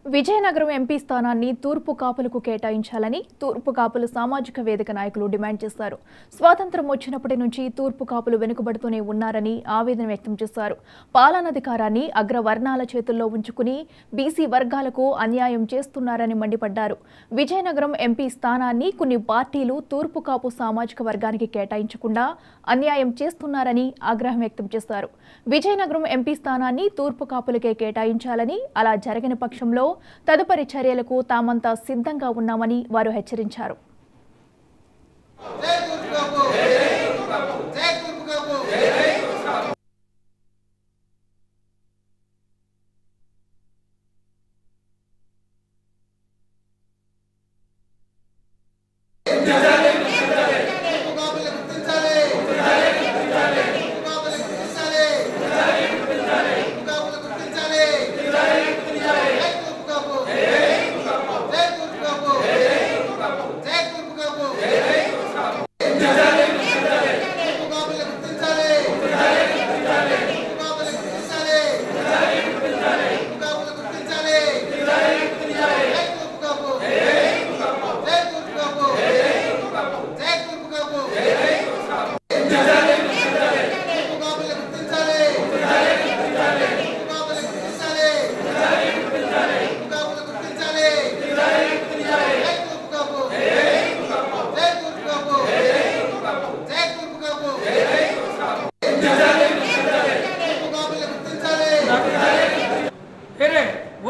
Vizianagaram MP స్థానాన్ని తూర్పు కాపులకు కేటాయించాలని తూర్పు కాపులు సామాజిక వేదిక నాయకులు డిమాండ్ చేశారు. స్వాతంత్ర్యం వచ్చినప్పటి నుంచి తూర్పు కాపులు వెనుకబడుతూనే ఉన్నారని ఆవేదన వ్యక్తం చేశారు. పాలనాధికారాన్ని అగ్రవర్ణాల చేతుల్లో ఉంచుకుని బీసీ వర్గాలకు అన్యాయం చేస్తున్నారని మండిపడ్డారు. విజయనగరం ఎంపీ స్థానాన్ని కొన్ని పార్టీలు తూర్పు కాపు సామాజిక వర్గానికి కేటాయించకుండా అన్యాయం చేస్తున్నారని ఆగ్రహం వ్యక్తం చేశారు. విజయనగరం ఎంపీ స్థానాన్ని తూర్పు కాపులకే కేటాయించాలని, అలా జరగని పక్షంలో తదుపరి చర్యలకు తామంతా సిద్ధంగా ఉన్నామని వారు హెచ్చరించారు.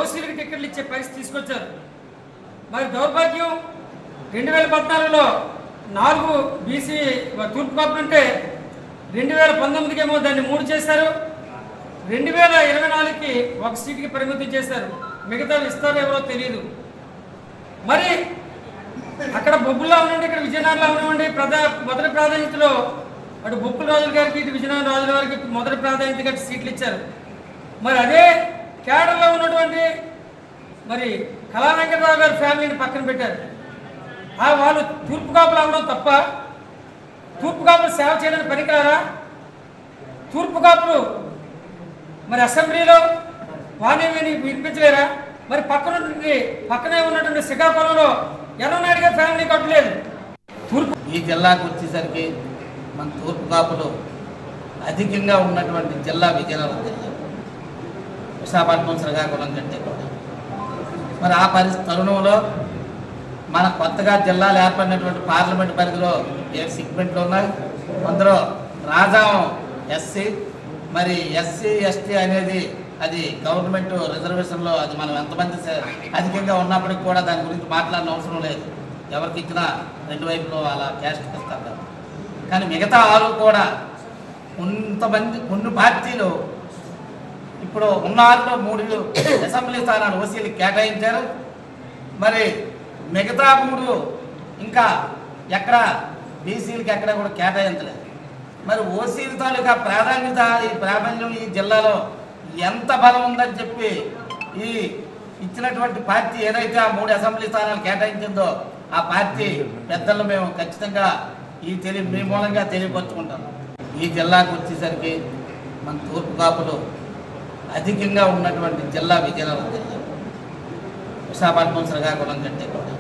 ఓసీలకు టికెట్లు ఇచ్చే పరిస్థితి తీసుకొచ్చారు. మరి దౌర్భాగ్యం 2014లో 4 బీసీ తూర్పు కాపులు ఉంటే 2019కేమో దాన్ని 3 చేశారు. 2024కి 1 సీటుకి పరిమితం చేశారు. మిగతా ఇస్తారో ఎవరో తెలియదు. మరి అక్కడ బొబ్బుల్లో ఉండండి, ఇక్కడ విజయనగరంలో ఉండండి. మొదటి ప్రాధాన్యతలో అటు బొప్పుల రాజుల గారికి ఇటు విజయనగరం రాజుల వారికి మొదటి ప్రాధాన్యతగా సీట్లు ఇచ్చారు. మరి అదే కేడర్లో ఉన్నటువంటి మరి కళా వెంకటరావు గారి ఫ్యామిలీని పక్కన పెట్టారు. వాళ్ళు తూర్పు కాపులు అవ్వడం తప్ప? తూర్పు కాపులు సేవ చేయడానికి పనికిరారా? తూర్పు కాపులు మరి అసెంబ్లీలో వాణి వినిపించలేరా? మరి పక్కనే ఉన్నటువంటి శ్రీకాకుళంలో ఎర్రనాయుడు గారి ఫ్యామిలీ కట్టలేదు. తూర్పు ఈ జిల్లాకు వచ్చేసరికి మన తూర్పు కాపులు అధికంగా ఉన్నటువంటి జిల్లా విజయనగరం జిల్లా, విశాఖపట్నం శ్రీకాకుళం కంటే కూడా. మరి ఆ తరుణంలో మన కొత్తగా జిల్లాలు ఏర్పడినటువంటి పార్లమెంట్ పరిధిలో 7 సెగ్మెంట్లు ఉన్నాయి. అందులో రాజాం ఎస్సీ, మరి ఎస్సీ ఎస్టీ అనేది అది గవర్నమెంట్ రిజర్వేషన్లో అది మనం ఎంతమంది అధికంగా ఉన్నప్పటికీ కూడా దాని గురించి మాట్లాడిన అవసరం లేదు. ఎవరికి ఇచ్చినా 2 వైపులో అలా క్యాస్ట్ ఇస్తారు. కానీ మిగతా 6 కూడా కొన్ని పార్టీలు ఇప్పుడు ఉన్న 6లో 3 అసెంబ్లీ స్థానాలు ఓసీలకు కేటాయించారు. మరి మిగతా 3 ఇంకా ఎక్కడ బీసీలకి ఎక్కడ కూడా కేటాయించలేదు. మరి ఓసీల తాలూకా ప్రాధాన్యత, ఈ ప్రాబల్యం ఈ జిల్లాలో ఎంత బలం ఉందని చెప్పి ఈ ఇచ్చినటువంటి పార్టీ ఏదైతే ఆ 3 అసెంబ్లీ స్థానాలు కేటాయించిందో ఆ పార్టీ పెద్దలు మేము ఖచ్చితంగా మీ మూలంగా తెలియపరుచుకుంటాం. ఈ జిల్లాకు వచ్చేసరికి మన తూర్పు కాపులు అధికంగా ఉన్నటువంటి జిల్లా విజయనగరం జిల్లా, విశాఖపట్నం శ్రీకాకుళం కంటే కూడా.